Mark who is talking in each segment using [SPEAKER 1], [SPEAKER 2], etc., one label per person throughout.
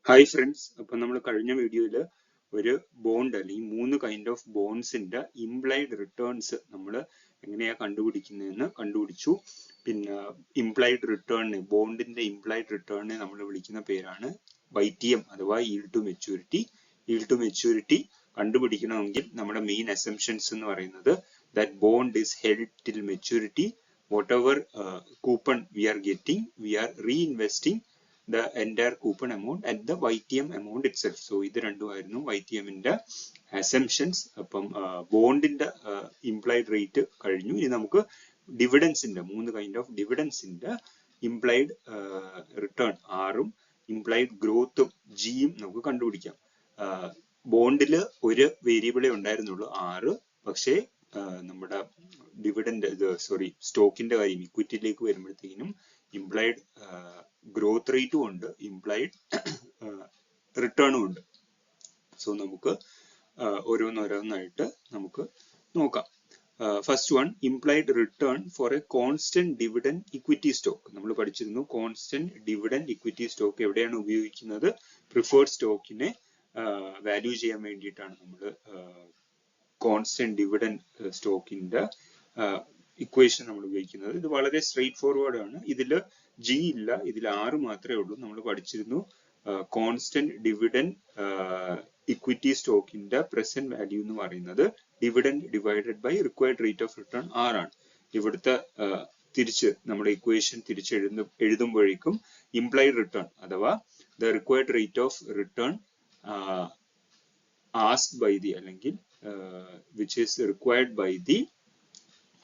[SPEAKER 1] Hi friends, അപ്പൊ നമ്മൾ കഴിഞ്ഞ വീഡിയോയില് ഒരു ബോണ്ട് അല്ലെങ്കിൽ 3 കൈൻഡ് ഓഫ് ബോണ്ട്സിന്റെ ഇംപ്ലൈഡ് റിട്ടേൺസ് നമ്മൾ എങ്ങനെയാ കണ്ടുപിടിക്കുന്നതെന്ന് കണ്ടുപിടിച്ചു. പിന്നെ ഇംപ്ലൈഡ് റിട്ടേണിനെ, ബോണ്ടിന്റെ ഇംപ്ലൈഡ് റിട്ടേണിനെ നമ്മൾ വിളിക്കുന്ന പേരാണ് YTM അഥവാ yield to maturity. Yield to maturity കണ്ടുപിടിക്കണമെങ്കിൽ നമ്മുടെ മെയിൻ അസംഷൻസ് എന്ന് പറയുന്നത് that bond is held till maturity. whatever coupon we are getting, we are reinvesting the entire coupon amount at the YTM amount itself. So ഇത് രണ്ടുമായിരുന്നു YTM ന്റെ assumptions. അപ്പം ബോണ്ടിന്റെ implied rate കഴിഞ്ഞു. ഇനി നമുക്ക് ഡിവിഡൻസിന്റെ 3 കൈൻഡ് ഓഫ് ഡിവിഡൻസിന്റെ ഇംപ്ലൈഡ് റിട്ടേൺ ആറും implied ഗ്രോത്തും ജിയും നമുക്ക് കണ്ടുപിടിക്കാം. ബോണ്ടില് ഒരു വേരിയബിളേ ഉണ്ടായിരുന്നുള്ളൂ 6, പക്ഷേ നമ്മുടെ ഡിവിഡൻഡ് സ്റ്റോക്കിന്റെ കാര്യം ഇക്വിറ്റിയിലേക്ക് വരുമ്പോഴത്തേക്കും ഇംപ്ലൈഡ് ഗ്രോത്ത് റേറ്റും ഉണ്ട്, ഇംപ്ലൈഡ് റിട്ടേണും ഉണ്ട്. സോ നമുക്ക് ഓരോന്നോരോന്നായിട്ട് നമുക്ക് നോക്കാം. First one, implied return for a constant dividend equity stock. നമ്മൾ പഠിച്ചിരുന്നു കോൺസ്റ്റന്റ് ഡിവിഡൻഡ് ഇക്വിറ്റി സ്റ്റോക്ക് എവിടെയാണ് ഉപയോഗിക്കുന്നത്? പ്രിഫേർഡ് സ്റ്റോക്കിനെ വാല്യൂ ചെയ്യാൻ വേണ്ടിയിട്ടാണ് നമ്മൾ കോൺസ്റ്റന്റ് ഡിവിഡൻഡ് സ്റ്റോക്കിന്റെ ഇക്വേഷൻ നമ്മൾ ഉപയോഗിക്കുന്നത്. ഇത് വളരെ സ്ട്രെയിറ്റ് ഫോർവേഡ് ആണ്. ഇതില് ജി ഇല്ല, ഇതിൽ 6 മാത്രമേ ഉള്ളൂ. നമ്മൾ പഠിച്ചിരുന്നു കോൺസ്റ്റന്റ് ഡിവിഡൻഡ് ഇക്വിറ്റി സ്റ്റോക്കിന്റെ പ്രസന്റ് വാല്യൂ എന്ന് പറയുന്നത് dividend divided by required rate of return 6 ആണ്. ഇവിടുത്തെ തിരിച്ച് നമ്മുടെ ഇക്വേഷൻ എഴുതുമ്പോഴേക്കും ഇംപ്ലൈഡ് റിട്ടേൺ അഥവാ the required rate of return asked by the അല്ലെങ്കിൽ which is required by the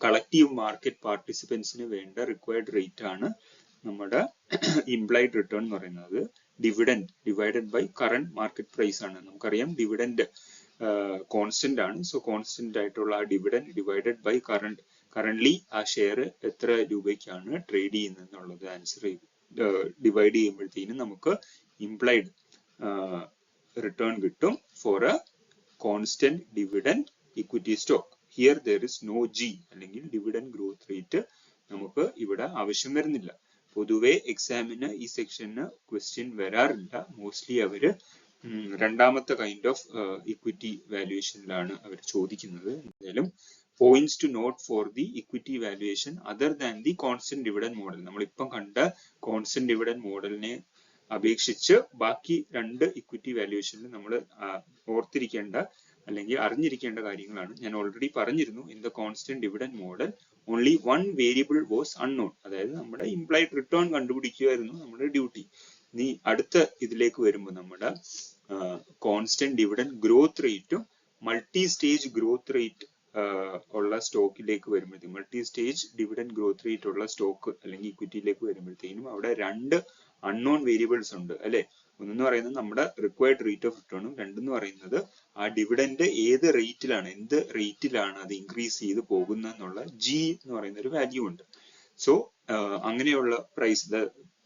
[SPEAKER 1] collective market പാർട്ടിസിപ്പൻസിന് വേണ്ട റിക്വയർഡ് റേറ്റ് ആണ് നമ്മുടെ ഇംപ്ലൈഡ് റിട്ടേൺ എന്ന് പറയുന്നത്. Dividend divided by current market price ആണ്. നമുക്കറിയാം ഡിവിഡൻഡ് കോൺസ്റ്റന്റ് ആണ്. സോ കോൺസ്റ്റന്റ് ആയിട്ടുള്ള ആ ഡിവിഡൻഡ് ഡിവൈഡഡ് ബൈ കറന്റ്ലി ആ ഷെയർ എത്ര രൂപയ്ക്കാണ് ട്രേഡ് ചെയ്യുന്നത് എന്നുള്ളത് ആൻസർ ഡിവൈഡ് ചെയ്യുമ്പോഴത്തേനും നമുക്ക് ഇംപ്ലൈഡ് റിട്ടേൺ കിട്ടും for a constant dividend equity stock. Here there is no G അല്ലെങ്കിൽ ഡിവിഡൻഡ് ഗ്രോത്ത് റേറ്റ് നമുക്ക് ഇവിടെ ആവശ്യം വരുന്നില്ല. പൊതുവെ എക്സാമിന് ഈ സെക്ഷന് ക്വസ്റ്റ്യൻ വരാറില്ല. മോസ്റ്റ്ലി അവര് രണ്ടാമത്തെ കൈൻഡ് ഓഫ് ഇക്വിറ്റി വാല്യുവേഷനിലാണ് അവർ ചോദിക്കുന്നത്. എന്തായാലും points to note for the equity valuation other than the constant dividend model. നമ്മളിപ്പം കണ്ട കോൺസ്റ്റന്റ് ഡിവിഡൻഡ് മോഡലിനെ അപേക്ഷിച്ച് ബാക്കി 2 ഇക്വിറ്റി വാല്യുവേഷനിൽ നമ്മൾ ഓർത്തിരിക്കേണ്ട അല്ലെങ്കിൽ അറിഞ്ഞിരിക്കേണ്ട കാര്യങ്ങളാണ്. ഞാൻ ഓൾറെഡി പറഞ്ഞിരുന്നു, in the constant dividend model only 1 variable was unknown. അതായത് നമ്മുടെ ഇംപ്ലൈഡ് റിട്ടേൺ കണ്ടുപിടിക്കുകയായിരുന്നു നമ്മുടെ ഡ്യൂട്ടി. ഇനി അടുത്ത ഇതിലേക്ക് വരുമ്പോൾ നമ്മുടെ കോൺസ്റ്റന്റ് ഡിവിഡൻഡ് ഗ്രോത്ത് റേറ്റും മൾട്ടി സ്റ്റേജ് ഗ്രോത്ത് റേറ്റ് ഉള്ള സ്റ്റോക്കിലേക്ക് വരുമ്പോഴത്തേക്കും, multi stage dividend growth rate ഉള്ള സ്റ്റോക്ക് അല്ലെങ്കിൽ ഇക്വിറ്റിയിലേക്ക് വരുമ്പോഴത്തേക്കും അവിടെ 2 അൺനോൺ വേരിയബിൾസ് ഉണ്ട് അല്ലെ. ഒന്നെന്ന് പറയുന്നത് നമ്മുടെ റിക്വയർഡ് റേറ്റ് ഓഫ് റിട്ടേണും, രണ്ടെന്ന് പറയുന്നത് ആ ഡിവിഡൻഡ് ഏത് റേറ്റിലാണ്, എന്ത് റേറ്റിലാണ് അത് ഇൻക്രീസ് ചെയ്ത് പോകുന്നത് എന്നുള്ള ജി എന്ന് പറയുന്ന ഒരു വാല്യൂ ഉണ്ട്. സോ അങ്ങനെയുള്ള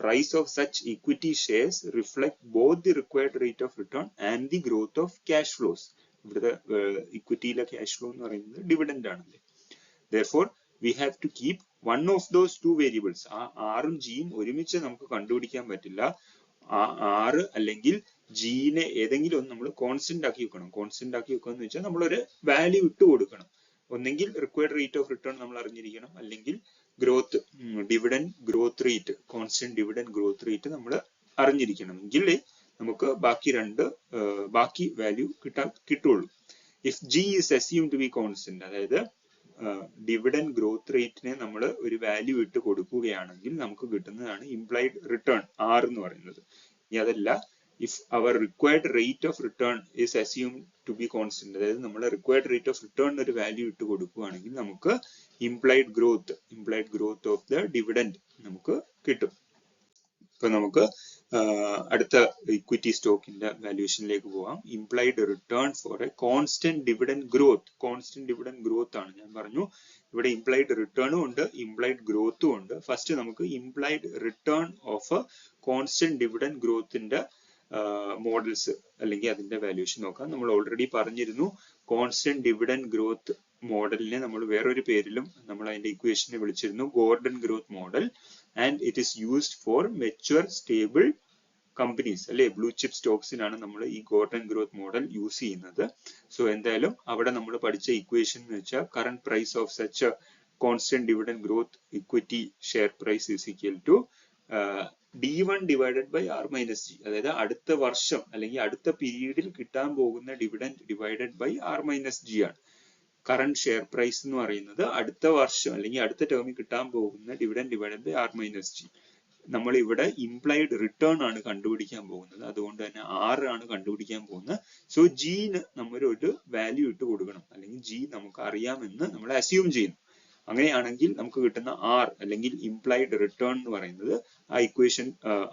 [SPEAKER 1] price of such equity shares reflect both the required rate of return and the growth of cash flows. ഇവിടുത്തെ ഇക്വിറ്റിയിലെ ക്യാഷ് ഫ്ലോ എന്ന് പറയുന്നത് ഡിവിഡൻഡ് ആണല്ലേ. Therefore we have to keep one of those 2 variables. ആ 6ഉം ജിയും ഒരുമിച്ച് നമുക്ക് കണ്ടുപിടിക്കാൻ പറ്റില്ല. ആ 6 അല്ലെങ്കിൽ ജിനെ ഏതെങ്കിലും ഒന്ന് നമ്മൾ കോൺസ്റ്റന്റ് ആക്കി വെക്കണം. കോൺസ്റ്റന്റ് ആക്കി വെക്കുക എന്ന് വെച്ചാൽ നമ്മളൊരു വാല്യൂ ഇട്ട് കൊടുക്കണം. ഒന്നെങ്കിൽ റിക്വയർഡ് റേറ്റ് ഓഫ് റിട്ടേൺ നമ്മൾ അറിഞ്ഞിരിക്കണം, അല്ലെങ്കിൽ growth dividend growth rate, constant dividend growth rate നമ്മൾ അറിഞ്ഞിരിക്കണം. എങ്കിലേ നമുക്ക് ബാക്കി വാല്യൂ കിട്ടുള്ളൂ. If G is assumed to be constant, അതായത് ഡിവിഡൻഡ് ഗ്രോത്ത് റേറ്റിനെ നമ്മൾ ഒരു വാല്യൂ ഇട്ട് കൊടുക്കുകയാണെങ്കിൽ നമുക്ക് കിട്ടുന്നതാണ് ഇംപ്ലൈഡ് റിട്ടേൺ 6 എന്ന് പറയുന്നത്. ഇനി അതല്ല, ഇഫ് അവർ required rate of return is assumed to be constant, അതായത് നമ്മൾ റിക്വയർഡ് റേറ്റ് ഓഫ് റിട്ടേൺ ഒരു വാല്യൂ ഇട്ട് കൊടുക്കുകയാണെങ്കിൽ നമുക്ക് implied growth of the dividend നമുക്ക് കിട്ടും. ഇപ്പൊ നമുക്ക് അടുത്ത ഇക്വിറ്റി സ്റ്റോക്കിന്റെ വാല്യുവേഷനിലേക്ക് പോവാം. Implied return for a constant dividend growth. Constant dividend growth ആണ് ഞാൻ പറഞ്ഞു. ഇവിടെ ഇംപ്ലൈഡ് റിട്ടേണും ഉണ്ട്, ഇംപ്ലൈഡ് ഗ്രോത്തും ഉണ്ട്. ഫസ്റ്റ് നമുക്ക് implied return of a constant dividend ഗ്രോത്തിന്റെ മോഡൽസ് അല്ലെങ്കിൽ അതിന്റെ വാല്യുവേഷൻ നോക്കാം. നമ്മൾ ഓൾറെഡി പറഞ്ഞിരുന്നു കോൺസ്റ്റന്റ് ഡിവിഡൻഡ് ഗ്രോത്ത് മോഡലിനെ നമ്മൾ വേറൊരു പേരിലും നമ്മൾ അതിന്റെ ഇക്വേഷനെ വിളിച്ചിരുന്നു Gordon growth model. And it is used for mature stable companies അല്ലെ, ബ്ലൂ ചിപ്പ് സ്റ്റോക്സിനാണ് നമ്മൾ ഈ ഗോർഡൻ ഗ്രോത്ത് മോഡൽ യൂസ് ചെയ്യുന്നത്. സോ എന്തായാലും അവിടെ നമ്മൾ പഠിച്ച ഇക്വേഷൻ എന്ന് വെച്ചാൽ current price of such a constant dividend growth equity share price is equal to D1 divided by R minus G. അതായത് അടുത്ത വർഷം അല്ലെങ്കിൽ അടുത്ത പീരീഡിൽ കിട്ടാൻ പോകുന്ന dividend divided by R minus G ആണ്. കറന്റ് ഷെയർ പ്രൈസ് എന്ന് പറയുന്നത് അടുത്ത വർഷം അല്ലെങ്കിൽ അടുത്ത ടേമിൽ കിട്ടാൻ പോകുന്ന dividend divided by R minus G. നമ്മൾ ഇവിടെ ഇംപ്ലൈഡ് റിട്ടേൺ ആണ് കണ്ടുപിടിക്കാൻ പോകുന്നത്, അതുകൊണ്ട് തന്നെ R ആണ് കണ്ടുപിടിക്കാൻ പോകുന്നത്. സോ ജിന് നമ്മൾ ഒരു വാല്യൂ ഇട്ട് കൊടുക്കണം, അല്ലെങ്കിൽ G നമുക്ക് അറിയാമെന്ന് നമ്മൾ അസ്യൂം ചെയ്യുന്നു. അങ്ങനെയാണെങ്കിൽ നമുക്ക് കിട്ടുന്ന R അല്ലെങ്കിൽ ഇംപ്ലൈഡ് റിട്ടേൺ എന്ന് പറയുന്നത് ആ ഇക്വേഷൻ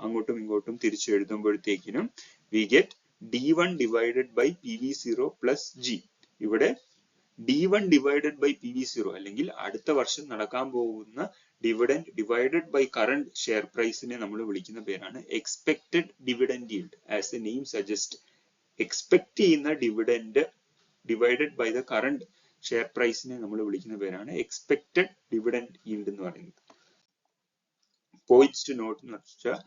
[SPEAKER 1] അങ്ങോട്ടും ഇങ്ങോട്ടും തിരിച്ചു എഴുതുമ്പോഴത്തേക്കിനും we get D1 divided by PV0 plus G. ഇവിടെ D1 ഡിവൈഡഡ് ബൈ PV0 അല്ലെങ്കിൽ അടുത്ത വർഷം നടക്കാൻ പോകുന്ന dividend divided by current share പ്രൈസിനെ നമ്മൾ വിളിക്കുന്ന പേരാണ് expected dividend yield. As the name suggest, expect ചെയ്യുന്ന dividend divided by the current share പ്രൈസിനെ നമ്മൾ വിളിക്കുന്ന പേരാണ് എക്സ്പെക്ടഡ് ഡിവിഡൻഡ് yield എന്ന് പറയുന്നത്. പോയിന്റ്സ് ടു നോട്ട് എന്ന് വെച്ചാൽ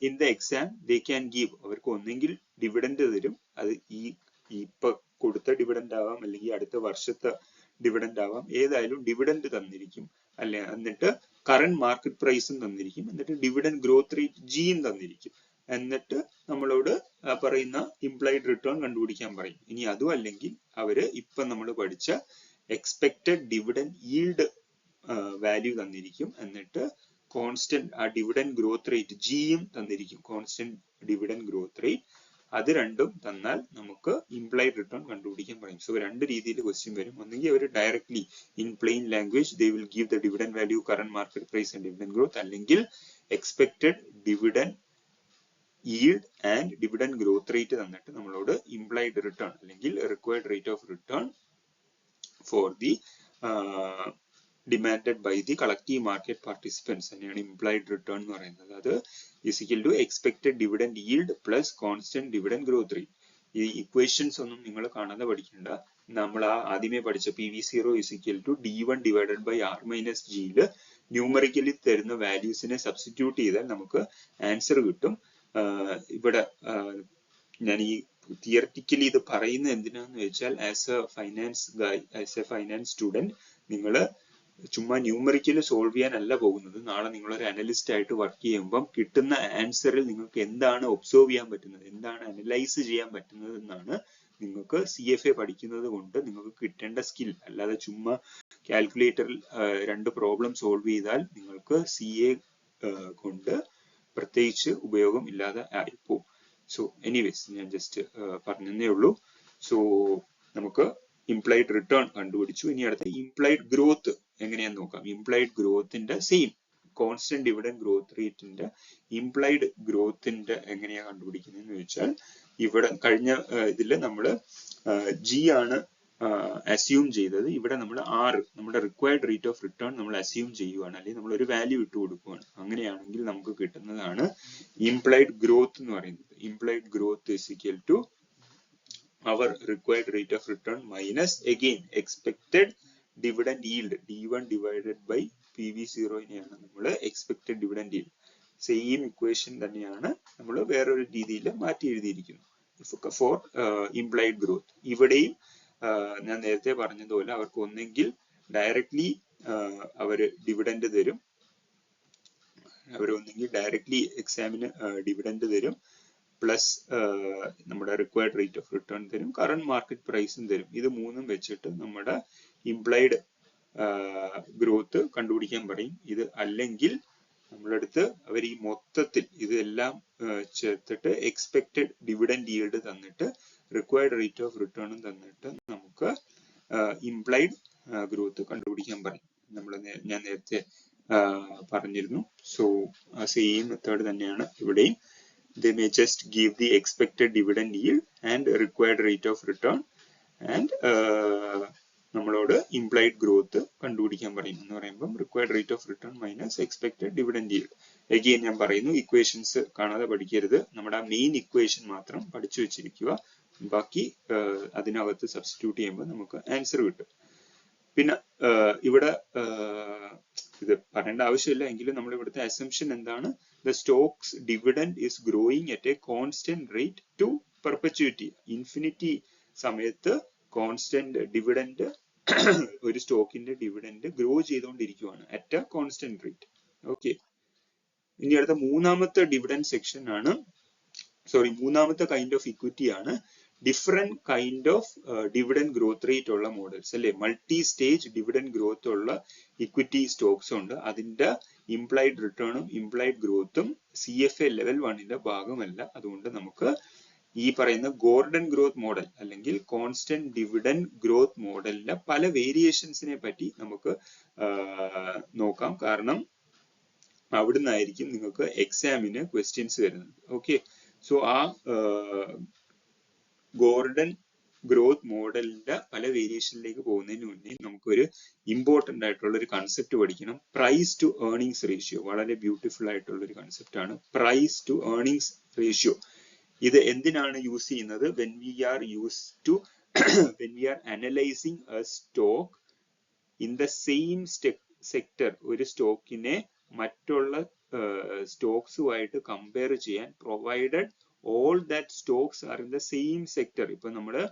[SPEAKER 1] in the exam they can give, അവർക്ക് ഒന്നെങ്കിൽ ഡിവിഡൻഡ് തരും, അത് ഈ ഇപ്പൊ കൊടുത്ത ഡിവിഡൻഡ് ആവാം അല്ലെങ്കിൽ അടുത്ത വർഷത്തെ ഡിവിഡൻഡ് ആവാം, ഏതായാലും ഡിവിഡൻഡ് തന്നിരിക്കും അല്ലെ, എന്നിട്ട് കറന്റ് മാർക്കറ്റ് പ്രൈസും തന്നിരിക്കും, എന്നിട്ട് ഡിവിഡൻഡ് ഗ്രോത്ത് റേറ്റ് ജിയും തന്നിരിക്കും, എന്നിട്ട് നമ്മളോട് പറയുന്ന ഇംപ്ലൈഡ് റിട്ടേൺ കണ്ടുപിടിക്കാൻ പറയും. ഇനി അതും അല്ലെങ്കിൽ അവര് ഇപ്പൊ നമ്മൾ പഠിച്ച എക്സ്പെക്ടഡ് ഡിവിഡൻഡ് yield വാല്യൂ തന്നിരിക്കും, എന്നിട്ട് കോൺസ്റ്റന്റ് ആ ഡിവിഡൻഡ് ഗ്രോത്ത് റേറ്റ് ജിയും തന്നിരിക്കും, കോൺസ്റ്റന്റ് ഡിവിഡൻഡ് ഗ്രോത്ത് റേറ്റ്. അത് രണ്ടും തന്നാൽ നമുക്ക് ഇംപ്ലൈഡ് റിട്ടേൺ കണ്ടുപിടിക്കാൻ പറയും. സോ രണ്ട് രീതിയിൽ ക്വസ്റ്റ്യൻ വരും. ഒന്നെങ്കിൽ അവർ directly in plain language they will give the dividend value, current market price and dividend growth, അല്ലെങ്കിൽ expected dividend yield and dividend growth rate തന്നിട്ട് നമ്മളോട് ഇംപ്ലൈഡ് റിട്ടേൺ അല്ലെങ്കിൽ required rate of return for the demanded by the collective market participants തന്നെയാണ് implied return എന്ന് പറയുന്നത്. അത് is equal to expected dividend yield plus constant dividend growth rate. ഈ equations ഒന്നും നിങ്ങൾ കാണാതെ പഠിക്കണ്ട. നമ്മൾ ആദ്യമേ പഠിച്ച PV0 is equal to D1 divided by R minus Gയിൽ ന്യൂമറിക്കലി തരുന്ന വാല്യൂസിനെ സബ്സ്റ്റിറ്റ്യൂട്ട് ചെയ്താൽ നമുക്ക് ആൻസർ കിട്ടും. ഇവിടെ ഞാൻ ഈ തിയററ്റിക്കലി ഇത് പറയുന്നത് എന്തിനാന്ന് വെച്ചാൽ as a finance guy, as a finance student നിങ്ങൾ ചുമ്മാ ന്യൂമറിക്കല് സോൾവ് ചെയ്യാനല്ല പോകുന്നത്. നാളെ നിങ്ങളൊരു അനലിസ്റ്റ് ആയിട്ട് വർക്ക് ചെയ്യുമ്പം കിട്ടുന്ന ആൻസറിൽ നിങ്ങൾക്ക് എന്താണ് ഒബ്സർവ് ചെയ്യാൻ പറ്റുന്നത്, എന്താണ് അനലൈസ് ചെയ്യാൻ പറ്റുന്നത് എന്നാണ് നിങ്ങൾക്ക് CFA പഠിക്കുന്നത് കൊണ്ട് നിങ്ങൾക്ക് കിട്ടേണ്ട സ്കിൽ. അല്ലാതെ ചുമ്മാ കാൽക്കുലേറ്ററിൽ രണ്ട് പ്രോബ്ലം സോൾവ് ചെയ്താൽ നിങ്ങൾക്ക് CA കൊണ്ട് പ്രത്യേകിച്ച് ഉപയോഗം ഇല്ലാതെ ആയിപ്പോവും. സോ എനിവേസ് ഞാൻ ജസ്റ്റ് പറഞ്ഞതേ ഉള്ളൂ. സോ നമുക്ക് ഇംപ്ലൈഡ് റിട്ടേൺ കണ്ടുപിടിച്ചു. ഇനി അടുത്ത ഇംപ്ലൈഡ് ഗ്രോത്ത് എങ്ങനെയാന്ന് നോക്കാം. ഇംപ്ലൈഡ് ഗ്രോത്തിന്റെ സെയിം കോൺസ്റ്റന്റ് ഡിവിഡൻഡ് ഗ്രോത്ത് റേറ്റിന്റെ ഇംപ്ലൈഡ് ഗ്രോത്തിന്റെ എങ്ങനെയാ കണ്ടുപിടിക്കുന്നതെന്ന് വെച്ചാൽ, ഇവിടെ കഴിഞ്ഞ ഇതില് നമ്മള് G ആണ് അസ്യൂം ചെയ്തത്. ഇവിടെ നമ്മൾ R, നമ്മുടെ റിക്വയർഡ് റേറ്റ് ഓഫ് റിട്ടേൺ നമ്മൾ അസ്യൂം ചെയ്യുവാണ്, അല്ലെങ്കിൽ നമ്മൾ ഒരു വാല്യൂ ഇട്ട് കൊടുക്കുകയാണ്. അങ്ങനെയാണെങ്കിൽ നമുക്ക് കിട്ടുന്നതാണ് ഇംപ്ലൈഡ് ഗ്രോത്ത് എന്ന് പറയുന്നത്. Implied growth is equal to our required rate of return minus again expected dividend yield, D1 divided by PV0 നെയാണ് നമ്മൾ expected dividend yield. Same equation തന്നെയാണ് നമ്മൾ വേറൊരു രീതിയിൽ മാറ്റി എഴുതിയിരിക്കുന്നത് ഫോർ ഇംപ്ലൈഡ് ഗ്രോത്ത്. ഇവിടെയും ഞാൻ നേരത്തെ പറഞ്ഞതുപോലെ അവർക്ക് ഒന്നെങ്കിൽ ഡയറക്ട്ലി അവര് ഡിവിഡൻഡ് തരും, അവരൊന്നെങ്കിൽ ഡയറക്ട്ലി എക്സാമിന് ഡിവിഡൻഡ് തരും, പ്ലസ് നമ്മുടെ റിക്വയർഡ് റേറ്റ് ഓഫ് റിട്ടേൺ തരും, കറന്റ് മാർക്കറ്റ് പ്രൈസും തരും. ഇത് മൂന്നും വെച്ചിട്ട് നമ്മുടെ ഇംപ്ലൈഡ് ഗ്രോത്ത് കണ്ടുപിടിക്കാൻ പറയും. ഇത് അല്ലെങ്കിൽ നമ്മളടുത്ത് അവർ ഈ മൊത്തത്തിൽ ഇതെല്ലാം ചേർത്തിട്ട് എക്സ്പെക്ടഡ് ഡിവിഡൻഡ് yield തന്നിട്ട് റിക്വയർഡ് റേറ്റ് ഓഫ് റിട്ടേണും തന്നിട്ട് നമുക്ക് ഇംപ്ലൈഡ് ഗ്രോത്ത് കണ്ടുപിടിക്കാൻ പറയും. ഞാൻ നേരത്തെ പറഞ്ഞിരുന്നു. സോ സെയിം മെത്തേഡ് തന്നെയാണ് ഇവിടെയും. They may just give the expected dividend yield and required rate of return and നമ്മളോട് implied growth കണ്ടുപിടിക്കാൻ പറയും. എന്ന് പറയുമ്പോൾ required rate of return minus expected dividend yield. Again ഞാൻ പറയുന്നു, ഇക്വേഷൻസ് കാണാതെ പഠിക്കരുത്. നമ്മുടെ മെയിൻ ഇക്വേഷൻ മാത്രം പഠിച്ചു വെച്ചിരിക്കുക. ബാക്കി അതിനകത്ത് സബ്സ്റ്റിറ്റ്യൂട്ട് ചെയ്യുമ്പോൾ നമുക്ക് ആൻസർ കിട്ടും. പിന്നെ ഇവിടെ ഇത് പറയേണ്ട ആവശ്യമില്ല, എങ്കിലും നമ്മൾ ഇവിടുത്തെ അസംഷൻ എന്താണ്, the stock's dividend is growing at a constant rate to perpetuity. Infinity സമയത്ത് കോൺസ്റ്റന്റ് ഡിവിഡൻഡ് ഒരു സ്റ്റോക്കിന്റെ ഡിവിഡൻഡ് ഗ്രോ ചെയ്തുകൊണ്ടിരിക്കുകയാണ് at A constant rate. Okay, ഇനി അടുത്ത മൂന്നാമത്തെ ഡിവിഡൻഡ് സെക്ഷൻ ആണ്, മൂന്നാമത്തെ കൈൻഡ് ഓഫ് ഇക്വിറ്റി ആണ് different kind of dividend growth rate ഉള്ള മോഡൽസ് അല്ലെ. മൾട്ടി സ്റ്റേജ് ഡിവിഡൻഡ് ഗ്രോത്ത് ഉള്ള ഇക്വിറ്റി സ്റ്റോക്സ് ഉണ്ട്. അതിന്റെ ഇംപ്ലൈഡ് റിട്ടേണും ഇംപ്ലൈഡ് ഗ്രോത്തും CFA ലെവൽ 1ന്റെ ഭാഗമല്ല. അതുകൊണ്ട് നമുക്ക് ഈ പറയുന്ന ഗോർഡൻ ഗ്രോത്ത് മോഡൽ അല്ലെങ്കിൽ കോൺസ്റ്റന്റ് ഡിവിഡൻഡ് ഗ്രോത്ത് മോഡലിന്റെ പല വേരിയേഷൻസിനെ പറ്റി നമുക്ക് നോക്കാം. കാരണം അവിടുന്നായിരിക്കും നിങ്ങൾക്ക് എക്സാമിന് ക്വസ്റ്റ്യൻസ് വരുന്നത്. ഓക്കെ, സോ ആ ഗോർഡൻ ഗ്രോത്ത് മോഡലിന്റെ പല വേരിയേഷനിലേക്ക് പോകുന്നതിന് മുന്നേ നമുക്കൊരു ഇമ്പോർട്ടന്റ് ആയിട്ടുള്ള ഒരു കൺസെപ്റ്റ് പഠിക്കണം. പ്രൈസ് ടു ഏർണിംഗ്സ് റേഷ്യോ വളരെ ബ്യൂട്ടിഫുൾ ആയിട്ടുള്ള ഒരു കൺസെപ്റ്റ് ആണ് പ്രൈസ് ടു ഏർണിംഗ്സ് റേഷ്യോ. ഇത് എന്തിനാണ് യൂസ് ചെയ്യുന്നത്? when we are analyzing a stock in the same sector, ഒരു സ്റ്റോക്കിനെ മറ്റുള്ള സ്റ്റോക്സുമായിട്ട് കമ്പയർ ചെയ്യാൻ, provided all that stocks are in the same sector. ഇപ്പൊ നമ്മള്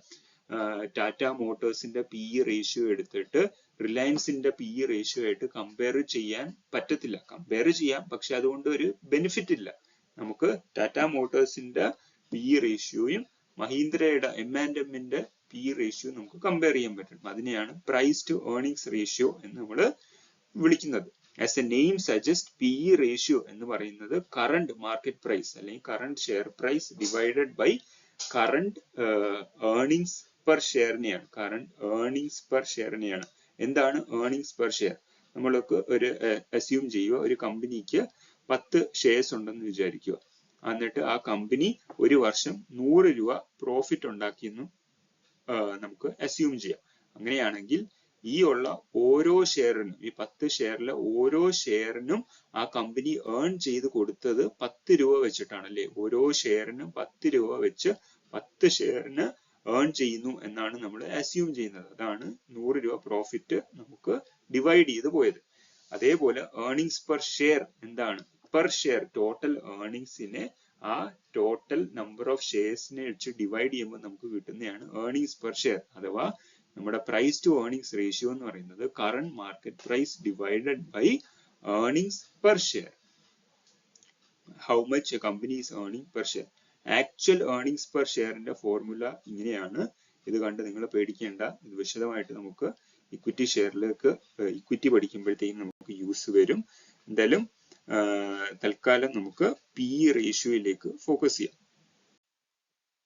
[SPEAKER 1] ടാറ്റ മോട്ടോഴ്സിന്റെ PE റേഷ്യോ എടുത്തിട്ട് റിലയൻസിന്റെ PE റേഷ്യോ ആയിട്ട് കമ്പയർ ചെയ്യാൻ പറ്റത്തില്ല. കമ്പയർ ചെയ്യാം, പക്ഷെ അതുകൊണ്ട് ഒരു ബെനിഫിറ്റ് ഇല്ല. നമുക്ക് ടാറ്റ മോട്ടോഴ്സിന്റെ PE റേഷ്യോയും മഹീന്ദ്രയുടെ M&Mന്റെ PE റേഷ്യോ നമുക്ക് കമ്പയർ ചെയ്യാൻ പറ്റും. അതിനെയാണ് പ്രൈസ് ടു ഏർണിംഗ്സ് റേഷ്യോ എന്ന് നമ്മൾ വിളിക്കുന്നത്. As a name suggests, PE ratio എന്ന് പറയുന്നത് current market price അല്ലെങ്കിൽ current share price divided by current earnings per share നെയാണ്. current earnings per share നെയാണ്. എന്താണ് earnings per share? നമ്മൾക്ക് ഒരു assume ചെയ്യുക, ഒരു കമ്പനിക്ക് 10 ഷെയർസ് ഉണ്ടെന്ന് വിചാരിക്കുക. എന്നിട്ട് ആ കമ്പനി ഒരു വർഷം 100 രൂപ പ്രോഫിറ്റ് ഉണ്ടാക്കിയെന്ന് നമുക്ക് assume ചെയ്യാം. അങ്ങനെയാണെങ്കിൽ ഈ ഉള്ള ഓരോ ഷെയറിനും, ഈ 10 ഷെയറിലെ ഓരോ ഷെയറിനും ആ കമ്പനി ഏൺ ചെയ്ത് കൊടുത്തത് 10 രൂപ വെച്ചിട്ടാണ് അല്ലെ. ഓരോ ഷെയറിനും 10 രൂപ വെച്ച് 10 ഷെയറിന് ഏൺ ചെയ്യുന്നു എന്നാണ് നമ്മൾ അസ്യൂം ചെയ്യുന്നത്. അതാണ് 100 രൂപ പ്രോഫിറ്റ് നമുക്ക് ഡിവൈഡ് ചെയ്ത് പോയത്. അതേപോലെ ഏർണിംഗ്സ് പെർ ഷെയർ എന്താണ്? പെർ ഷെയർ ടോട്ടൽ ഏർണിംഗ്സിനെ ആ ടോട്ടൽ നമ്പർ ഓഫ് ഷെയർസിനെ വെച്ച് ഡിവൈഡ് ചെയ്യുമ്പോൾ നമുക്ക് കിട്ടുന്നതാണ് ഏർണിംഗ്സ് പെർ ഷെയർ. അഥവാ നമ്മുടെ പ്രൈസ് ടു ഏർണിംഗ്സ് റേഷ്യോ എന്ന് പറയുന്നത് current market price divided by earnings per share. How much a company is earning per share. Actual earnings per ഷെയറിന്റെ ഫോർമുല ഇങ്ങനെയാണ്. ഇത് കണ്ട് നിങ്ങൾ പേടിക്കേണ്ട. ഇത് വിശദമായിട്ട് നമുക്ക് ഇക്വിറ്റി ഷെയറിലേക്ക് ഇക്വിറ്റി പഠിക്കുമ്പോഴത്തേക്കും നമുക്ക് യൂസ് വരും. എന്തായാലും തൽക്കാലം നമുക്ക് PE റേഷ്യോയിലേക്ക് ഫോക്കസ് ചെയ്യാം.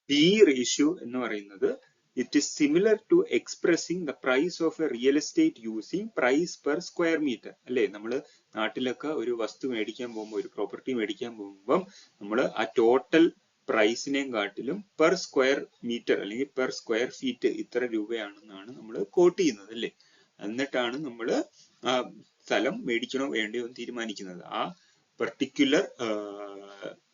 [SPEAKER 1] PE റേഷ്യോ എന്ന് പറയുന്നത് it is similar to expressing the price of a real estate using price per square meter. അല്ലെ, നമ്മള് നാട്ടിലൊക്കെ ഒരു വസ്തു മേടിക്കാൻ പോകുമ്പോൾ, ഒരു പ്രോപ്പർട്ടി മേടിക്കാൻ പോകുമ്പോൾ നമ്മൾ ആ ടോട്ടൽ പ്രൈസിനെയും കാട്ടിലും പെർ സ്ക്വയർ മീറ്റർ അല്ലെങ്കിൽ പെർ സ്ക്വയർ ഫീറ്റ് ഇത്ര രൂപയാണെന്നാണ് നമ്മൾ കോട്ട് ചെയ്യുന്നത് അല്ലെ. എന്നിട്ടാണ് നമ്മൾ ആ സ്ഥലം മേടിക്കണോ വേണ്ടയോ എന്ന് തീരുമാനിക്കുന്നത്. ആ പെർട്ടിക്കുലർ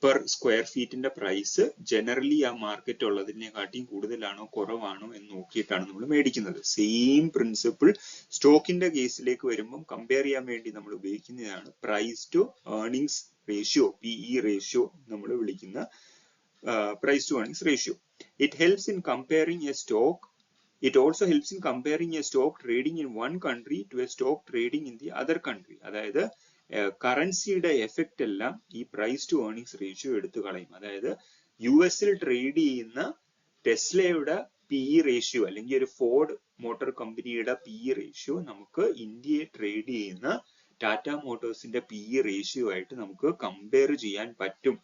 [SPEAKER 1] പെർ സ്ക്വയർ ഫീറ്റിന്റെ പ്രൈസ് ജനറലി ആ മാർക്കറ്റ് ഉള്ളതിനെക്കാട്ടിയും കൂടുതലാണോ കുറവാണോ എന്ന് നോക്കിയിട്ടാണ് നമ്മൾ മേടിക്കുന്നത്. സെയിം പ്രിൻസിപ്പിൾ സ്റ്റോക്കിന്റെ കേസിലേക്ക് വരുമ്പോൾ കമ്പയർ ചെയ്യാൻ വേണ്ടി നമ്മൾ ഉപയോഗിക്കുന്നതാണ് price to earnings ratio, PE ratio നമ്മൾ വിളിക്കുന്ന price to earnings ratio. It helps in comparing a stock. It also helps in comparing a stock trading in one country to a stock trading in the other country. അതായത് കറൻസിയുടെ effect എല്ലാം ഈ price to earnings ratio എടുത്തു കളയും. അതായത് US-ൽ trade ചെയ്യുന്ന ടെസ്ലയുടെ PE ratio അല്ലെങ്കിൽ ഒരു Ford motor കമ്പനിയുടെ PE റേഷ്യോ നമുക്ക് ഇന്ത്യയെ ട്രേഡ് ചെയ്യുന്ന ടാറ്റ മോട്ടോഴ്സിന്റെ PE റേഷ്യോ ആയിട്ട് നമുക്ക് കമ്പയർ ചെയ്യാൻ പറ്റും.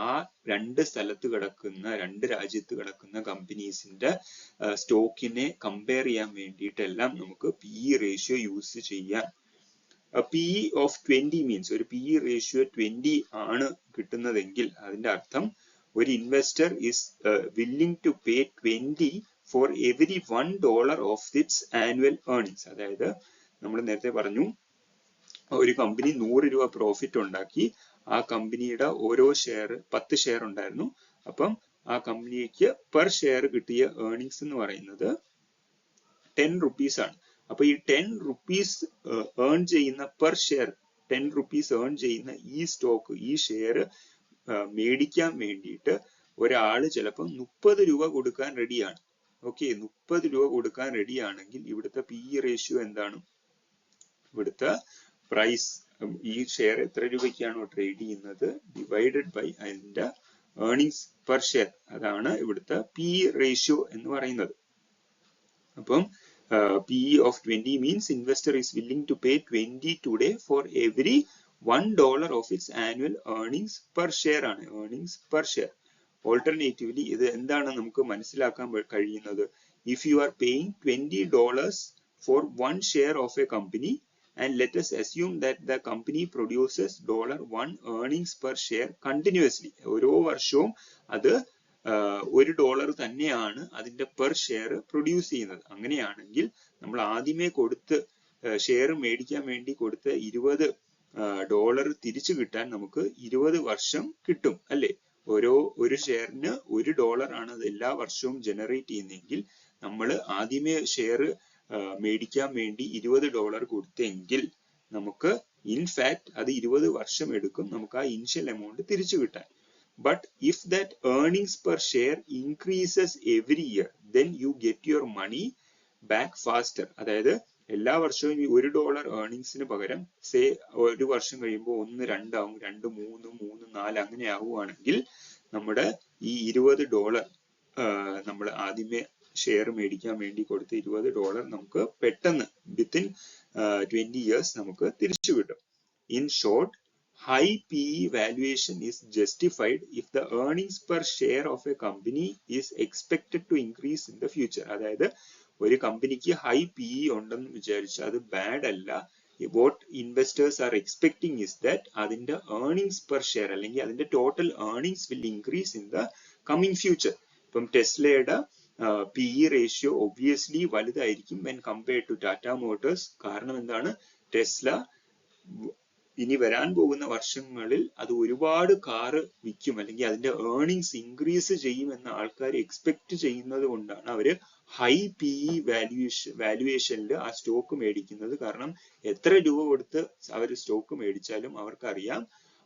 [SPEAKER 1] ആ രണ്ട് സ്ഥലത്ത് കിടക്കുന്ന, രണ്ട് രാജ്യത്ത് കിടക്കുന്ന കമ്പനീസിന്റെ സ്റ്റോക്കിനെ കമ്പയർ ചെയ്യാൻ വേണ്ടിയിട്ടെല്ലാം നമുക്ക് PE റേഷ്യോ യൂസ് ചെയ്യാം. PE ഓഫ് 20 മീൻസ് ഒരു PE റേഷ്യോ 20 ആണ് കിട്ടുന്നതെങ്കിൽ അതിന്റെ അർത്ഥം ഒരു investor is willing to pay 20 for every $1 of its annual earnings. അതായത് നമ്മൾ നേരത്തെ പറഞ്ഞു ഒരു കമ്പനി 100 രൂപ പ്രോഫിറ്റ് ഉണ്ടാക്കി. ആ കമ്പനിയുടെ ഓരോ ഷെയർ 10 ഷെയർ ഉണ്ടായിരുന്നു. അപ്പം ആ കമ്പനിക്ക് പെർ ഷെയർ കിട്ടിയ ഏർണിംഗ്സ് എന്ന് പറയുന്നത് 10 rupees ആണ്. അപ്പൊ ഈ 10 rupees ഏൺ ചെയ്യുന്ന പെർ ഷെയർ 10 rupees ഏൺ ചെയ്യുന്ന ഈ സ്റ്റോക്ക്, ഈ ഷെയർ മേടിക്കാൻ വേണ്ടിയിട്ട് ഒരാള് ചിലപ്പോൾ 30 രൂപ കൊടുക്കാൻ റെഡിയാണ്. ഓക്കെ, 30 രൂപ കൊടുക്കാൻ റെഡിയാണെങ്കിൽ ഇവിടുത്തെ PE റേഷ്യോ എന്താണ്? ഇവിടുത്തെ പ്രൈസ്, ഈ ഷെയർ എത്ര രൂപയ്ക്കാണോ ട്രേഡ് ചെയ്യുന്നത് ഡിവൈഡഡ് ബൈ അതിന്റെ ഏർണിങ്സ് പെർ ഷെയർ, അതാണ് ഇവിടുത്തെ PE റേഷ്യോ എന്ന് പറയുന്നത്. അപ്പം PE of 20 means investor is willing to pay 20 today for every $1 of its annual earnings per share ആണ്, earnings per share. Alternatively, ഇത് എന്താണ് നമുക്ക് മനസ്സിലാക്കാൻ കഴിയുന്നത്? If you are paying $20 for one share of a company and let us assume that the company produces $1 earnings per share continuously, ഓരോ വർഷവും അത് $1 തന്നെയാണ് അതിന്റെ പെർ ഷെയർ പ്രൊഡ്യൂസ് ചെയ്യുന്നത്. അങ്ങനെയാണെങ്കിൽ നമ്മൾ ആദ്യമേ കൊടുത്ത് ഷെയർ മേടിക്കാൻ വേണ്ടി കൊടുത്ത $20 തിരിച്ചു കിട്ടാൻ നമുക്ക് 20 വർഷം കിട്ടും അല്ലെ? ഒരു ഷെയറിന് $1 ആണ് അത് എല്ലാ വർഷവും ജനറേറ്റ് ചെയ്യുന്നതെങ്കിൽ നമ്മൾ ആദ്യമേ ഷെയർ മേടിക്കാൻ വേണ്ടി $20 കൊടുത്തെങ്കിൽ നമുക്ക് ഇൻഫാക്ട് അത് 20 വർഷം എടുക്കും നമുക്ക് ആ ഇനിഷ്യൽ എമൗണ്ട് തിരിച്ചു കിട്ടാൻ. But if that earnings per share increases every year, then you get your money back faster. അതായത് എല്ലാ വർഷവും ഈ $1 ഏർണിങ്സിന് പകരം സേ ഒരു വർഷം കഴിയുമ്പോൾ 1, 2 ആവും, 2, 3, 3, 4 അങ്ങനെ ആവുകയാണെങ്കിൽ നമ്മുടെ ഈ $20 നമ്മൾ ആദ്യമേ ഷെയർ മേടിക്കാൻ വേണ്ടി കൊടുത്ത $20 നമുക്ക് പെട്ടെന്ന് വിത്തിൻ 20 years നമുക്ക് തിരിച്ചു കിട്ടും. In short, high PE valuation is justified if the earnings per share of a company is expected to increase in the future. അതായത് ഒരു കമ്പനിക്ക് ഹൈ PE ഉണ്ടെന്ന് വിചാരിച്ചാൽ അത് ബാഡ് അല്ല. What investors are expecting is that അതിന്റെ earnings per share അല്ലെങ്കിൽ അതിന്റെ total earnings will increase in the coming future. ഇപ്പം ടെസ്ലയുടെ PE റേഷ്യോ ഒബ്വിയസ്ലി വലുതായിരിക്കും when compared to Tata Motors. കാരണം എന്താണ്? ടെസ്ല ഇനി വരാൻ പോകുന്ന വർഷങ്ങളിൽ അത് ഒരുപാട് കാറ് വിൽക്കും അല്ലെങ്കിൽ അതിന്റെ ഏർണിങ്സ് ഇൻക്രീസ് ചെയ്യുമെന്ന് ആൾക്കാർ എക്സ്പെക്ട് ചെയ്യുന്നത് കൊണ്ടാണ് അവര് ഹൈ PE വാല്യുവേഷനിൽ ആ സ്റ്റോക്ക് മേടിക്കുന്നത്. കാരണം എത്ര രൂപ കൊടുത്ത് അവർ സ്റ്റോക്ക് മേടിച്ചാലും അവർക്കറിയാം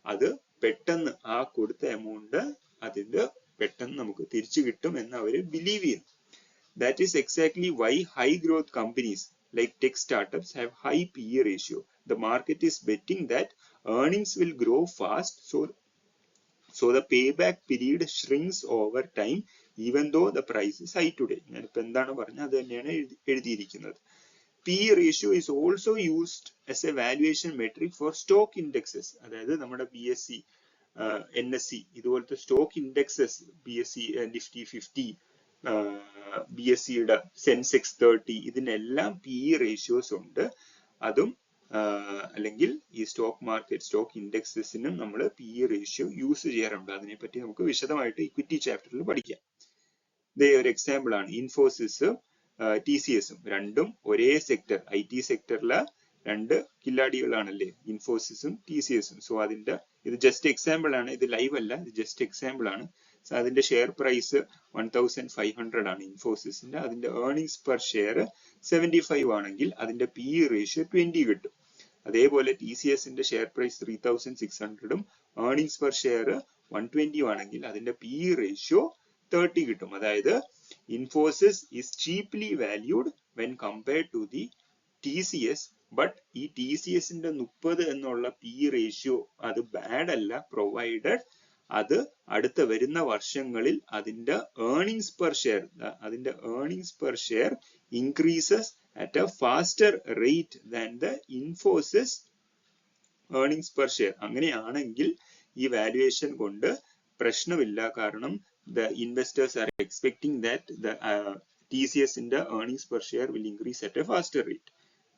[SPEAKER 1] അത് പെട്ടെന്ന് ആ കൊടുത്ത എമൗണ്ട് അതിന്റെ പെട്ടെന്ന് നമുക്ക് തിരിച്ചു കിട്ടും എന്ന് അവര് ബിലീവ് ചെയ്യുന്നു. That is exactly why high growth companies like tech startups have high PE ratio. The market is betting that earnings will grow fast, so the payback period shrinks over time even though the price is high today. ഞാനിപ്പോൾ എന്താണ് പറഞ്ഞത് അത് തന്നെയാണ് എഴുതിയിരിക്കുന്നത്. PE ratio is also used as a valuation metric for stock indexes. അതായത് നമ്മുടെ BSE, NSE ഇതുപോലത്തെ stock indexes, BSE Nifty 50, BSEയുടെ സെൻസെക്സ് 30 ഇതിനെല്ലാം PE റേഷ്യോസ് ഉണ്ട്. അതും അല്ലെങ്കിൽ ഈ സ്റ്റോക്ക് ഇൻഡെക്സസിനും നമ്മൾ PE റേഷ്യോ യൂസ് ചെയ്യാറുണ്ട്. അതിനെപ്പറ്റി നമുക്ക് വിശദമായിട്ട് ഇക്വിറ്റി ചാപ്റ്ററിൽ പഠിക്കാം. ഒരു എക്സാമ്പിൾ ആണ് ഇൻഫോസിസും TCSഉം. രണ്ടും ഒരേ സെക്ടർ, IT സെക്ടറിലെ രണ്ട് കില്ലാടികളാണല്ലേ ഇൻഫോസിസും TCSഉം. സോ ഇത് ജസ്റ്റ് എക്സാമ്പിൾ ആണ്, ഇത് ലൈവ് അല്ല, ഇത് ജസ്റ്റ് എക്സാമ്പിൾ ആണ്. അതിന്റെ ഷെയർ പ്രൈസ് 1500 ആണ് ഇൻഫോസിസിന്റെ. അതിന്റെ ഏർണിങ്സ് പെർ ഷെയർ 75 ആണെങ്കിൽ അതിന്റെ PE റേഷ്യോ 20 കിട്ടും. അതേപോലെ TCSന്റെ ഷെയർ പ്രൈസ് 3600ഉം ഏർണിങ്സ് പെർ ഷെയർ 120 ആണെങ്കിൽ അതിന്റെ PE റേഷ്യോ 30 കിട്ടും. അതായത് Infosys is cheaply valued when compared to the TCS. But ഈ TCSന്റെ 30 എന്നുള്ള PE റേഷ്യോ അത് ബാഡ് അല്ല, പ്രൊവൈഡഡ് അത് അടുത്ത വരുന്ന വർഷങ്ങളിൽ അതിന്റെ earnings per share increases at a faster rate than the Infosys earnings per share. അങ്ങനെയാണെങ്കിൽ ഈ വാല്യുവേഷൻ കൊണ്ട് പ്രശ്നമില്ല. കാരണം the investors are expecting that the TCSന്റെ earnings per share will increase at a faster rate.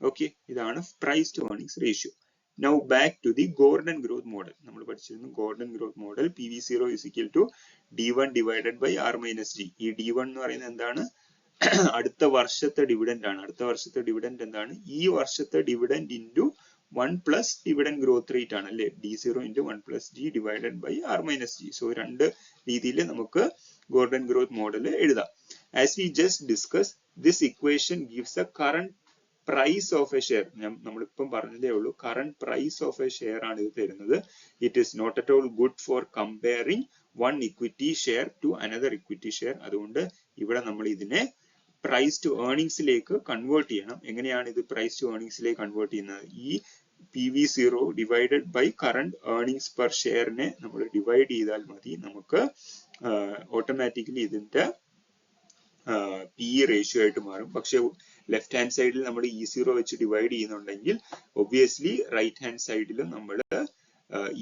[SPEAKER 1] Okay, ഇതാണ് price to earnings ratio. Now back to the Gordon growth model. നമ്മൾ പഠിച്ചിരുന്നു Gordon growth model PV0 is equal to D1 divided by R minus D. ഈ D1 എന്ന് പറയുന്നത് എന്താണ്? അടുത്ത വർഷത്തെ dividend ആണ്. അടുത്ത വർഷത്തെ ഡിവിഡൻഡ് എന്താണ്? ഈ വർഷത്തെ dividend into 1 plus dividend growth rate ആണ് അല്ലെ? D0 into 1 plus D divided by R minus D. So രണ്ട് രീതിയിൽ നമുക്ക് Gordon growth model എഴുതാം. As we just discussed, this equation gives a current price of a share, നമ്മളിപ്പം പറഞ്ഞതേ ഉള്ളൂ, current price of a share ആണ് ഇത് തരുന്നത്. It is not at all good for comparing one equity share to another equity share. അതുകൊണ്ട് ഇവിടെ നമ്മൾ ഇതിനെ പ്രൈസ് ടു ഏർണിംഗ്സിലേക്ക് കൺവേർട്ട് ചെയ്യണം. എങ്ങനെയാണ് ഇത് പ്രൈസ് ടു ഏർണിംഗ്സിലേക്ക് കൺവേർട്ട് ചെയ്യുന്നത്? ഈ PV0 divided by current earnings per ഷെയറിനെ നമ്മൾ ഡിവൈഡ് ചെയ്താൽ മതി. നമുക്ക് ഓട്ടോമാറ്റിക്കലി ഇതിന്റെ PE റേഷ്യോ ആയിട്ട് മാറും. പക്ഷെ ലെഫ്റ്റ് ഹാൻഡ് സൈഡിൽ നമ്മൾ E0 വെച്ച് ഡിവൈഡ് ചെയ്യുന്നുണ്ടെങ്കിൽ ഒബ്വിയസ്ലി റൈറ്റ് ഹാൻഡ് സൈഡിൽ നമ്മൾ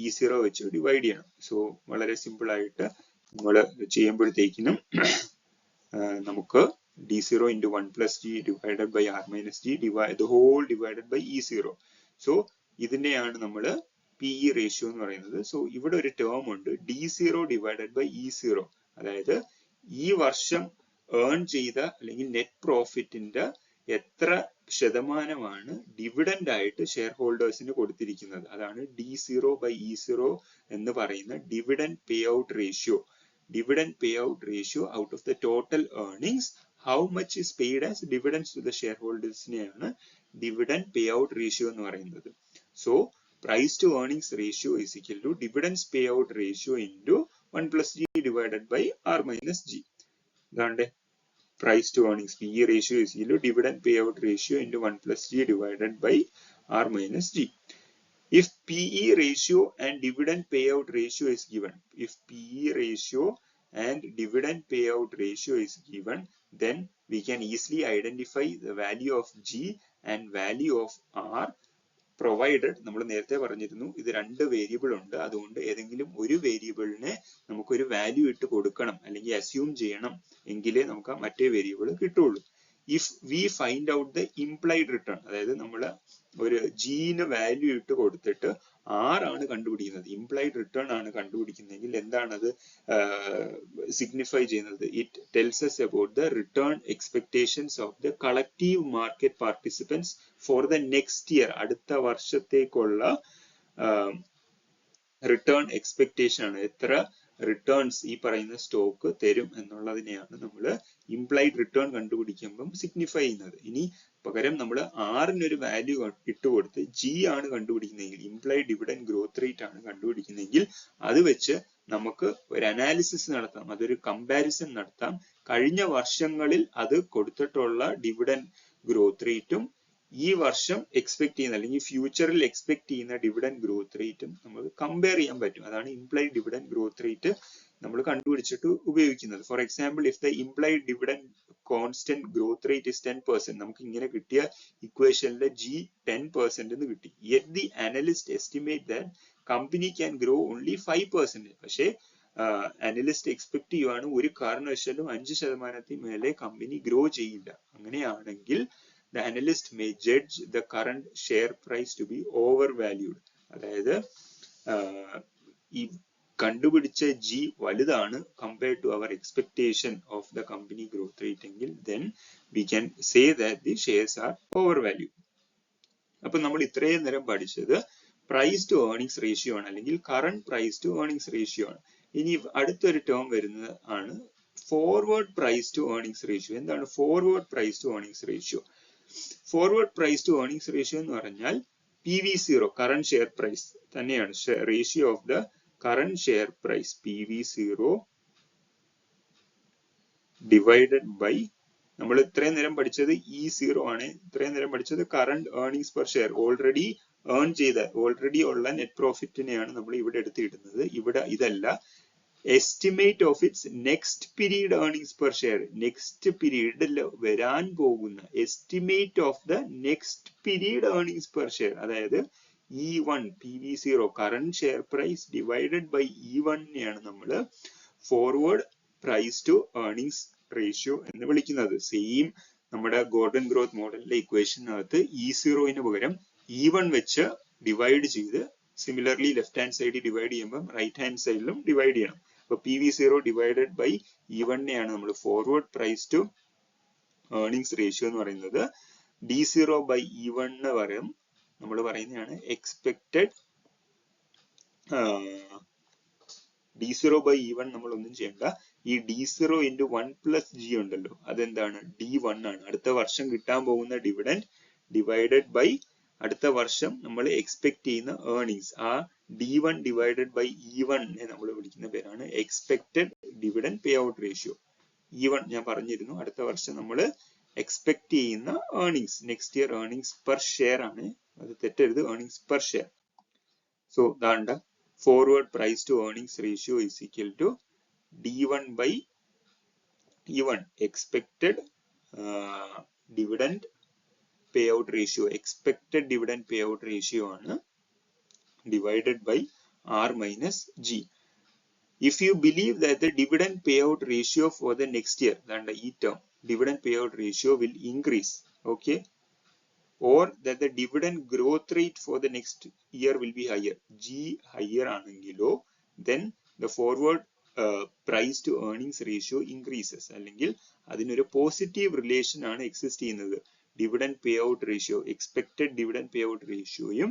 [SPEAKER 1] E0 വെച്ച് ഡിവൈഡ് ചെയ്യണം. സോ വളരെ സിമ്പിൾ ആയിട്ട് നമ്മൾ ചെയ്യുമ്പോഴത്തേക്കിനും നമുക്ക് D0 into 1 plus G divided by R minus G the whole divided by E0. So ഇതിനെയാണ് നമ്മൾ PE റേഷ്യോ എന്ന് പറയുന്നത്. സോ ഇവിടെ ഒരു ടേം ഉണ്ട്, D0 ഡിവൈഡഡ് ബൈ E0. അതായത് ഈ വർഷം ഏൺ ചെയ്ത അല്ലെങ്കിൽ നെറ്റ് പ്രോഫിറ്റിന്റെ എത്ര ശതമാനമാണ് ഡിവിഡൻഡ് ആയിട്ട് ഷെയർ ഹോൾഡേഴ്സിന് കൊടുത്തിരിക്കുന്നത്. അതാണ് D0 by E0 എന്ന് പറയുന്ന dividend pay out ratio. Dividend payout ratio out of the total earnings, how much is paid as dividends to the shareholders നെയാണ് dividend payout ratio എന്ന് പറയുന്നത്. So price to earnings ratio is equal to dividends payout ratio into 1 plus G divided by R minus G. ഇതാണ്ട് price to earnings PE ratio is equal to dividend payout ratio into 1 plus G divided by R minus G. If PE ratio and dividend payout ratio is given, if PE ratio and dividend payout ratio is given, then we can easily identify the value of G and value of R, provided നമ്മൾ നേരത്തെ പറഞ്ഞിരുന്നു ഇത് രണ്ട് variable ഉണ്ട്. അതുകൊണ്ട് ഏതെങ്കിലും ഒരു വേരിയബിളിനെ നമുക്കൊരു വാല്യൂ ഇട്ട് കൊടുക്കണം അല്ലെങ്കിൽ അസ്യൂം ചെയ്യണം, എങ്കിലേ നമുക്ക് മറ്റേ വേരിയബിൾ കിട്ടുള്ളൂ. If we find out the implied return, അതായത് നമ്മൾ ഒരു Gന് വാല്യൂ ഇട്ട് കൊടുത്തിട്ട് R ആണ് കണ്ടുപിടിക്കുന്നത്, ഇംപ്ലൈഡ് റിട്ടേൺ ആണ് കണ്ടുപിടിക്കുന്നതെങ്കിൽ എന്താണത് സിഗ്നിഫൈ ചെയ്യുന്നത്? It tells us about the return expectations of the collective market participants for the next year. അടുത്ത വർഷത്തേക്കുള്ള റിട്ടേൺ എക്സ്പെക്ടേഷൻ ആണ്, എത്ര റിട്ടേൺസ് ഈ പറയുന്ന സ്റ്റോക്ക് തരും എന്നുള്ളതിനെയാണ് നമ്മൾ ഇംപ്ലൈഡ് റിട്ടേൺ കണ്ടുപിടിക്കുമ്പം സിഗ്നിഫൈ ചെയ്യുന്നത്. ഇനി പകരം നമ്മൾ ആറിനൊരു വാല്യൂ ഇട്ടുകൊടുത്ത് G ആണ് കണ്ടുപിടിക്കുന്നതെങ്കിൽ, ഇംപ്ലൈഡ് ഡിവിഡൻഡ് ഗ്രോത്ത് റേറ്റ് ആണ് കണ്ടുപിടിക്കുന്നതെങ്കിൽ അത് വെച്ച് നമുക്ക് ഒരു അനാലിസിസ് നടത്താം, അതൊരു കമ്പാരിസൺ നടത്താം. കഴിഞ്ഞ വർഷങ്ങളിൽ അത് കൊടുത്തിട്ടുള്ള ഡിവിഡൻഡ് ഗ്രോത്ത് റേറ്റും ഈ വർഷം എക്സ്പെക്ട് ചെയ്യുന്ന അല്ലെങ്കിൽ ഫ്യൂച്ചറിൽ എക്സ്പെക്ട് ചെയ്യുന്ന ഡിവിഡൻഡ് ഗ്രോത്ത് റേറ്റും നമുക്ക് കമ്പയർ ചെയ്യാൻ പറ്റും. അതാണ് ഇംപ്ലൈഡ് ഡിവിഡൻഡ് ഗ്രോത്ത് റേറ്റ് നമ്മൾ കണ്ടുപിടിച്ചിട്ട് ഉപയോഗിക്കുന്നത്. For example, if the implied dividend constant growth rate is 10%, നമുക്ക് ഇങ്ങനെ കിട്ടിയ ഇക്വേഷനിലെ G 10% എന്ന് കിട്ടി. Yet the analyst estimate that company can grow only 5%. പക്ഷേ അനലിസ്റ്റ് എക്സ്പെക്ട് ചെയ്യുവാണ് ഒരു കാരണവശാലും 5% മേലെ കമ്പനി ഗ്രോ ചെയ്യില്ല. അങ്ങനെയാണെങ്കിൽ the analyst may judge the current share price to be overvalued. അതായത് ഈ കണ്ടുപിടിച്ച G വലുതാണ് compared to our expectation of the company growth rate എങ്കിൽ then we can say that the shares are overvalued. അപ്പൊ നമ്മൾ ഇത്രയും നേരം പഠിച്ചത് പ്രൈസ് ടു ഏർണിംഗ്സ് റേഷ്യോ ആണ്, അല്ലെങ്കിൽ current price to earnings ratio ആണ്. ഇനി അടുത്തൊരു ടേം വരുന്നത് ആണ് forward price to earnings ratio. എന്താണ് forward price to earnings ratio? Forward price to earnings ratio എന്ന് പറഞ്ഞാൽ PV0 കറന്റ് ഷെയർ പ്രൈസ് തന്നെയാണ്, ratio of the current share price PV0 divided by, നമ്മൾ ഇത്രയും നേരം പഠിച്ചത് E0 ആണ്, ഇത്രയും നേരം പഠിച്ചത് current earnings per share. Already earn ചെയ്ത ഓൾറെഡി ഉള്ള നെറ്റ് പ്രോഫിറ്റിനെയാണ് നമ്മൾ ഇവിടെ എടുത്തിടുന്നത്. ഇവിടെ ഇതല്ല, estimate of its next period earnings per share. Next പീരീഡിൽ വരാൻ പോകുന്ന estimate of the next period earnings per share, അതായത് E1 PV0 current share price divided by E1 നെയാണ് നമ്മൾ forward price to earnings ratio എന്ന് വിളിക്കുന്നത്. സെയിം നമ്മുടെ Gordon growth മോഡലിലെ ഇക്വേഷനകത്ത് E0ന് പകരം E1 വെച്ച് ഡിവൈഡ് ചെയ്ത് സിമിലർലി ലെഫ്റ്റ് ഹാൻഡ് സൈഡിൽ ഡിവൈഡ് ചെയ്യുമ്പോൾ റൈറ്റ് ഹാൻഡ് സൈഡിലും ഡിവൈഡ് ചെയ്യണം. അപ്പൊ PV0 ഡിവൈഡഡ് ബൈ E1 നെയാണ് നമ്മൾ forward price to earnings ratio എന്ന് പറയുന്നത്. D0 ബൈ E1 പകരം നമ്മൾ പറയുന്നതാണ് എക്സ്പെക്റ്റഡ്. D0 ബൈ E1 നമ്മൾ ഒന്നും ചെയ്യണ്ട, ഈ D0 into 1 plus G ഉണ്ടല്ലോ, അതെന്താണ്? D1 ആണ്, അടുത്ത വർഷം കിട്ടാൻ പോകുന്ന ഡിവിഡൻഡ് ഡിവൈഡഡ് ബൈ അടുത്ത വർഷം നമ്മൾ എക്സ്പെക്ട് ചെയ്യുന്ന ഏർണിങ്സ്. ആ D1 ഡിവൈഡഡ് ബൈ E1 നമ്മൾ വിളിക്കുന്ന പേരാണ് expected dividend pay out ratio. E1 ഞാൻ പറഞ്ഞിരുന്നു, അടുത്ത വർഷം നമ്മൾ എക്സ്പെക്ട് ചെയ്യുന്ന earnings, next year earnings per share ആണ്, അത് തെറ്റരുത്, ഏർണിങ്സ് പെർ ഷെയർ. സോ ദാണ്ട forward price to earnings ratio is equal to D1 by E1 expected dividend pay out ratio, expected dividend pay out ratio ആണ് divided by R minus G. If you believe that the dividend payout ratio for the next year, then the term dividend payout ratio will increase, okay, or that the dividend growth rate for the next year will be higher, G higher ആണെങ്കിലോ then the forward price to earnings ratio increases. അല്ലെങ്കിൽ അതിനൊരു positive relation ആണ് exist ചെയ്യുന്നത്. Dividend pay out ratio, expected dividend pay out റേഷ്യോയും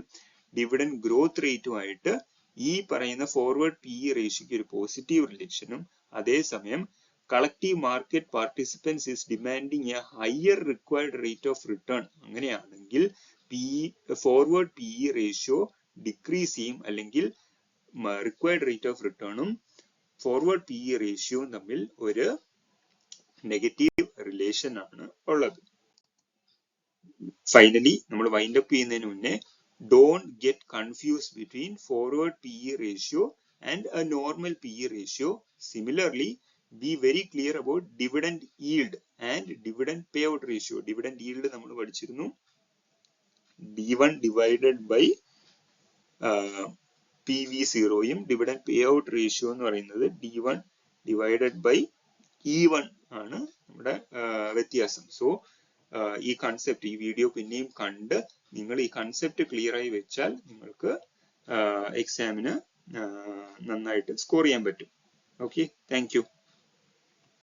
[SPEAKER 1] dividend growth റേറ്റുമായിട്ട് ഈ പറയുന്ന forward PE റേഷ്യോക്ക് ഒരു പോസിറ്റീവ് റിലേഷനും, അതേസമയം collective market participants is demanding a higher required rate of return, അങ്ങനെയാണെങ്കിൽ ഫോർവേഡ് PE റേഷ്യോ ഡിക്രീസ് ചെയ്യും, അല്ലെങ്കിൽ റിക്വയർഡ് റേറ്റ് ഓഫ് റിട്ടേണും ഫോർവേഡ് PE റേഷ്യോയും തമ്മിൽ ഒരു നെഗറ്റീവ് റിലേഷൻ ആണ് ഉള്ളത്. ഫൈനലി നമ്മൾ വൈൻഡ് അപ്പ് ചെയ്യുന്നതിന് മുന്നേ, don't get confused between forward PE ratio and a normal PE ratio. Similarly, be very clear about dividend yield and dividend payout ratio. Dividend yield നമ്മൾ പഠിച്ചിരുന്നു, D1 divided by PV0 യും dividend payout ratio എന്ന് പറയുന്നത് D1 divided by E1 ആണ് നമ്മുടെ വ്യത്യാസം. So ഈ concept, ഈ വീഡിയോ പിന്നെയും കണ്ട് നിങ്ങൾ ഈ കൺസെപ്റ്റ് ക്ലിയർ ആയി വെച്ചാൽ നിങ്ങൾക്ക് എക്സാമിന് നന്നായിട്ട് സ്കോർ ചെയ്യാൻ പറ്റും. Okay, thank you.